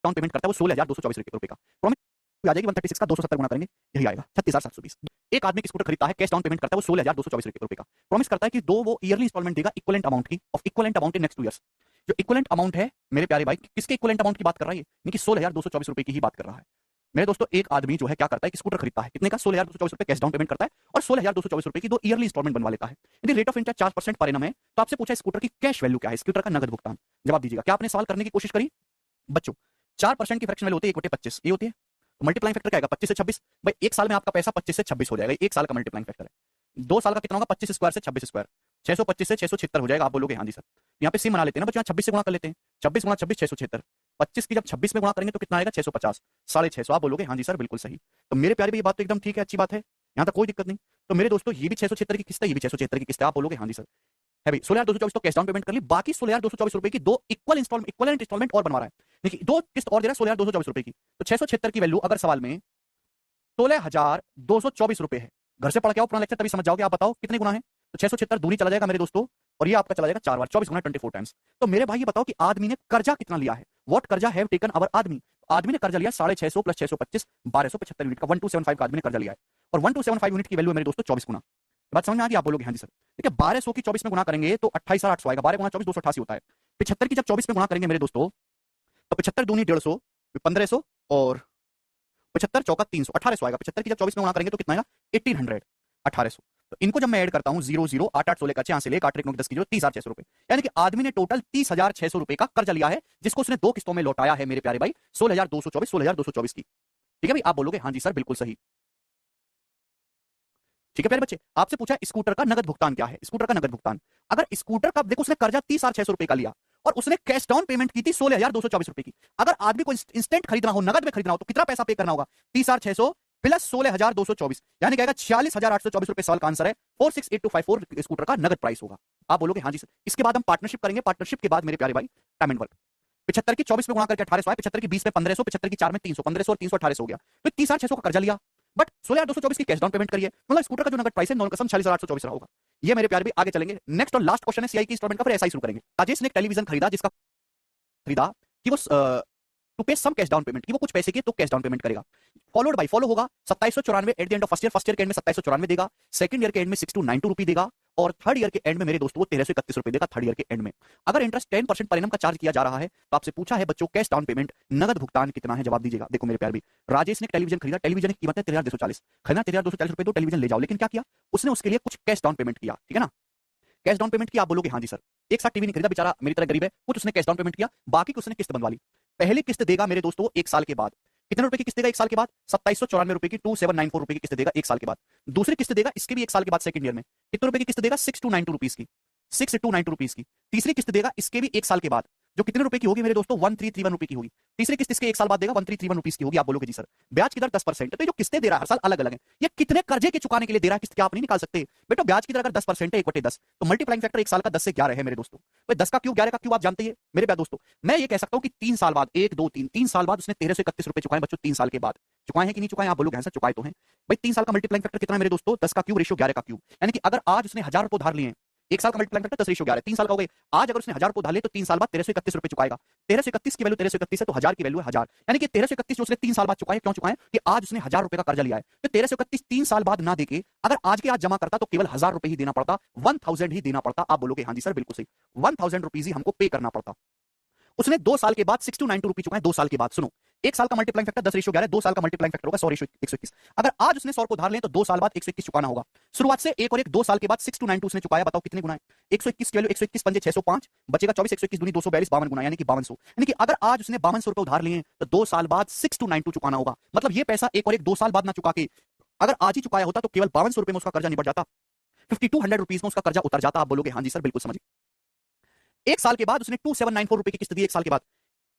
Down payment करता है वो 16,224 रुपए का। प्रॉमिस आ जाएगी 136 का 270 गुना करेंगे यही आएगा 36,720। एक आदमी स्कूटर खरीदता है, कैश डाउन पेमेंट करता है वो 16,224 रुपए का। प्रॉमिस करता है कि दो वो ईयरली इंस्टॉलमेंट देगा इक्विवेलेंट अमाउंट की, of equivalent amount in next 2 years. जो इक्विवेलेंट अमाउंट है मेरे प्यारे भाई, किसके इक्विवेलेंट अमाउंट की बात कर रहा है? ये 16,224 रुपए की ही बात कर रहा है। मेरे दोस्तों एक आदमी जो है क्या करता है कि स्कूटर खरीदता है, कितने का? 16,224 रुपए कैश डाउन पेमेंट करता है और 16,224 रुपए की 2 ईयरली इंस्टॉलमेंट बनवा लेता है। यदि rate of interest 4% per annum है तो आपसे पूछा स्कूटर की कैश वैल्यू क्या है, स्कूटर का नगद भुगतान। जवाब दीजिएगा। क्या आपने सवाल करने की कोशिश करी बच्चों? 4% की फ्रैक्शन वैल्यू होती है 1/25, ये होती है। तो मल्टीप्लाइंग फैक्टर क्या आएगा? 25 से 26। भाई एक साल में आपका पैसा 25 से 26 हो जाएगा, एक साल का मल्टीप्लाइंग फैक्टर है। 2 साल का कितना होगा? 25 स्क्वायर से 26 स्क्वायर, 625 से 676 हो जाएगा। आप बोलोगे हाँ जी सर। यहाँ पे सी बना लेते हैं ना बच्चों, 26 से गुणा कर लेते हैं। 26 गुणा 26 676। 25 की जब 26 में गुणा करेंगे तो कितना आएगा? 650, 650। आप बोलोगे हाँ जी सर बिल्कुल सही। तो मेरे प्यारे भी ये बात तो एकदम ठीक है, अच्छी बात है, यहाँ तक कोई दिक्कत नहीं। तो मेरे दोस्तों ये भी 676 की किस्त है, ये भी 676 की किस्त है। आप बोलोगे हाँ जी सर है भाई। 16,224 तो कैश डाउन पेमेंट कर ली, बाकी 16,224 रुपए की 2 इक्विवेलेंट इंस्टॉलमेंट और बनवा रहा है। देखिए 2 किस्त और दे रहा है 16,224 रुपए की। तो 676 की वैल्यू अगर सवाल में 16,224 रुपए है, घर से पढ़ के आओ पूरा लेक्चर तभी समझ जाओगे। आप बताओ कितने गुना है? तो 676 दूनी चला जाएगा मेरे दोस्तों, और ये आपका चला जाएगा 4 बार, 24 गुना 24 टाइम्स। तो मेरे भाई ये बताओ कि आदमी ने कर्जा कितना लिया है? व्हाट कर्जा हैव टेकन अवर आदमी? आदमी ने कर्जा लिया 650 प्लस 625 1275 यूनिट का, 1275 का आदमी ने कर्जा लिया है। और 1275 यूनिट की वैल्यू है मेरे दोस्तों 24 गुना। बात समझ में आ गई? आप बोलोगे हाँ जी सर। देखिए 1200 की 24 में गुणा करेंगे तो 28,800 आएगा। 12 गुना 24 288 होता है। 75 की जब 24 में गुणा करेंगे मेरे दोस्तों तो 75 दूनी 150, 1500 और 75 चौका 300, 1800 आएगा। 75 की जब 24 में गुणा करेंगे तो कितना आएगा? 1800, 1800। तो इनको जब मैं ऐड करता हूं 0 0 8 8 16 का 6 से लेकर 8 9 10 की 30,600 रुपए, यानी कि आदमी ने टोटल 30,600 रुपए का कर्जा लिया है, जिसको उसने 2 किस्तों में लौटाया है मेरे प्यारे भाई 16,224 की। ठीक है भाई? आप बोलोगे हाँ जी सर बिल्कुल सही। ठीक है प्यारे बच्चे, आपसे पूछा स्कूटर का नगद भुगतान क्या है? स्कूटर का नगद भुगतान, अगर स्कूटर का देखो उसने कर्जा 30,600 रुपए का लिया और उसने कैश डाउन पेमेंट की थी 16,224 रुपए की। अगर आदमी को इंस्टेंट खरीदना हो, नगद में खरीदना हो तो कितना पैसा पे करना होगा? 30,600 प्लस 16,224, यानी क्या आएगा? 46,824 रुपए। सवाल का आंसर है 468254 स्कूटर का नगद प्राइस होगा। आप बोलोगे हाँ जी सर। इसके बाद हम पार्टनरशिप करेंगे, पार्टनरशिप के बाद मेरे प्यारे भाई टाइम एंड वर्क। 75 की 24 में गुणा करके 1800 आए, 75 की 20 में 1500, 75 की 4 में 300, 1500 और 300 1800 हो गया। तो 30,600 का कर्जा लिया बट 16,224 की कैश डाउन पेमेंट करिए, मतलब स्कूटर का जो नगद प्राइस है नॉन कसम 46,824 रहा होगा। ये मेरे प्यारे भी आगे चलेंगे। नेक्स्ट और लास्ट क्वेश्चन है सीआई की इंस्टॉलमेंट का, फिर एसआई शुरू करेंगे। राजेश ने एक टेलीविजन खरीदा, जिसका खरीदा कि वो टू पे सम कैश डाउन पेमेंट की, वो कुछ पैसे की तो कैश डाउन पेमेंट करेगा। फॉलोड बाय फॉलो होगा 2794 at the end of first year के एंड में 2794 देगा, सेकंड ईयर के एंड में 6292 रुपए देगा, और थर्ड ईयर के एंड में मेरे दोस्तों वो 1331 रुपए देगा थर्ड ईयर के एंड में। अगर इंटरेस्ट 10% पर एनम का चार्ज किया जा रहा है तो आपसे पूछा है बच्चों कैश डाउन पेमेंट नगद भुगतान कितना है? जवाब दीजिएगा। देखो मेरे प्यार भी, राजेश ने टेलीविजन खरीदा, टेलीविजन की कीमत है 13,240, खरीदा 13,240 रुपए, तो टेलीविजन ले जाओ। लेकिन क्या किया उसने? उसके लिए कुछ कैश डाउन पेमेंट किया, ठीक है ना? कैश डाउन पेमेंट किया। आप बोलोगे हाँ जी सर। एक साथ टीवी नहीं खरीदा, बेचारा मेरी तरह गरीब है, कुछ उसने कैश डाउन पेमेंट किया, बाकी उसने किस्त बनवा ली। पहली किस्त देगा मेरे दोस्तों एक साल के बाद। कितने रुपए की किस्त देगा एक साल के बाद? 2794 रुपए की, 2794 रुपए की किस्त देगा एक साल के बाद। दूसरी किस्त देगा इसके भी एक साल के बाद सेकंड ईयर में, कितने रुपए की किस्त देगा? 6292 रुपीस की, 6292 रुपीस की। तीसरी किस्त देगा इसके भी एक साल के बाद, जो कितने रुपए की होगी मेरे दोस्तों? 1331 रुपए की होगी। तीसरी किस्त इसके एक साल बाद देगा 1331 रुपीस की होगी। आप बोलोगे जी सर ब्याज की दर 10%, तो ये जो किस्तें दे रहा है हर साल अलग अलग है, ये कितने कर्जे के चुकाने के लिए दे रहा है किस्त? क्या आप नहीं निकाल सकते बेटा? ब्याज की दर अगर 10% है 1/10, तो मल्टीप्लाइंग फैक्टर एक साल का 10 से 11 है मेरे दोस्तों। भाई 10 का क्यों 11 का क्यों आप जानते हैं मेरे प्यारे दोस्तों? मैं ये कह सकता हूं कि 3 साल बाद, 1 2 3 साल बाद उसने 1331 रुपए चुकाए बच्चों। 3 साल के बाद चुकाए हैं कि नहीं चुकाए? आप बोलोगे सर चुकाए तो हैं। भाई 3 साल का मल्टीप्लाइंग फैक्टर कितना है मेरे दोस्तों? 10 का क्यूब रेशियो 11 का क्यूब, यानी कि अगर आज उसने 1000 रुपए उधार लिए, एक साल का मल्टीप्लाइंग फैक्टर 10 रेशियो 11, 3 साल का हो गए। आज अगर उसने 1000 रुपए उधार लिए तो 3 साल बाद 1331 रुपए चुकाएगा। 1331 की वैल्यू 1331 है तो 1000 की वैल्यू है 1000, यानी कि 1331 जो उसने 3 साल बाद चुकाए, क्यों चुकाए? कि आज उसने 1000 रुपए का कर्जा लिया है। तो 1331 3 साल बाद ना देके अगर आज के आज जमा करता तो केवल 1000 रुपए ही देना पड़ता, 1000 ही देना पड़ता। आप बोलोगे हाँ जी सर बिल्कुल सही, 1000 रुपीज ही हमको पे करना पड़ता। उसने 2 साल के बाद 6292 रुपए चुकाए, 2 साल के बाद। सुनो, एक साल का मल्टीप्लाइंग फैक्टर 10 रेशियो 11, 2 साल का मल्टीप्लाइंग फैक्टर होगा 100 रेशियो 121। अगर आज उसने 100 को उधार लें तो 2 साल बाद 121 चुकाना होगा। शुरुआत से एक और एक 2 साल के बाद 692 उसने चुकाया, बताओ कितने गुना है? 121 की वैल्यू 121 पंजे 605 बचेगा 24, 121 दूनी 242, 52 गुना, यानी कि 5200। यानी कि अगर आज उसने 5200 रुपए उधार लिए तो 2 साल बाद 6292 चुकाना होगा। मतलब ये पैसा एक और एक 2 साल बाद ना चुका के अगर आज ही चुकाया होता तो केवल 5200 रुपए में उसका कर्जा निपट जाता, 5200 रुपीज में उसका कर्जा उतर जाता। आप बोलोगे हाँ जी सर बिल्कुल समझिए। एक साल के बाद उसने 2794 रुपए की किस्त दी, एक साल के बाद।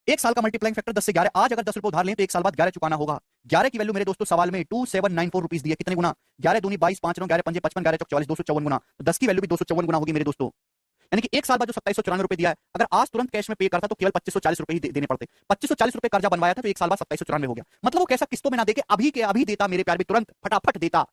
एक साल का मल्टीप्लाइंग फैक्टर 10 से 11, आज अगर 10 रुपए उधार लें तो एक साल बाद 11 चुकाना होगा। 11 की वैल्यू मेरे दोस्तों सवाल में 2794 रुपीस दी है, कितने गुना? 11 दूनी 22, 5 9 11 पंजे 55, 11 चौक 44, 254 गुना। तो 10 की वैल्यू भी 254 गुना होगी मेरे दोस्तों, यानी कि एक साल बाद जो 2794 रुपए दिया है, अगर आज तुरंत कैश में पे करता तो केवल 2540 रुपए ही देने पड़ते। 2540 रुपए कर्जा बनवाया था तो एक साल बाद 2794 हो गया। मतलब वो कैसा किस्तों में ना देके अभी के अभी देता मेरे प्यार भी, तुरंत फटाफट देता,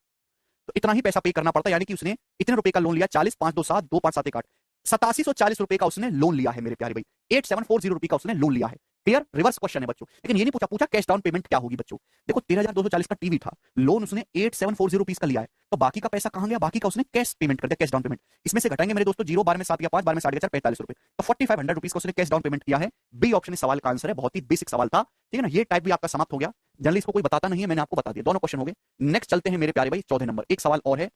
तो इतना ही पैसा पे करना पड़ता। यानी कि उसने इतने रुपए का लोन लिया, 40 5 2 7 2 5 7 1 8, 8740 का उसने लोन लिया है मेरे प्यारे भाई, 8740 का उसने लोन लिया है। क्लियर? रिवर्स क्वेश्चन है बच्चों, लेकिन ये नहीं पूछा पूछा कैश डाउन पेमेंट क्या होगी बच्चों। देखो 13240 का टीवी था, लोन उसने 8740 का लिया है, तो बाकी का पैसा कहां गया? बाकी का उसने कैश पेमेंट कर दिया, कैश डाउन पेमेंट। इसमें से घटाएंगे मेरे दोस्तों 0 बार में 7 या 5 बार में 60 4 45 रुपए, तो 4500 रुपीज का उसने कैश डाउन पेमेंट किया है। बी ऑप्शन इस सवाल का आंसर है, बहुत ही बेसिक सवाल था, ठीक है ना। ये टाइप भी आपका समाप्त हो गया, जनरली इसको कोई बताता नहीं है, मैंने आपको बता दिया। दोनों क्वेश्चन हो गए। नेक्स्ट चलते हैं मेरे प्यारे भाई 14 नंबर, एक सवाल और है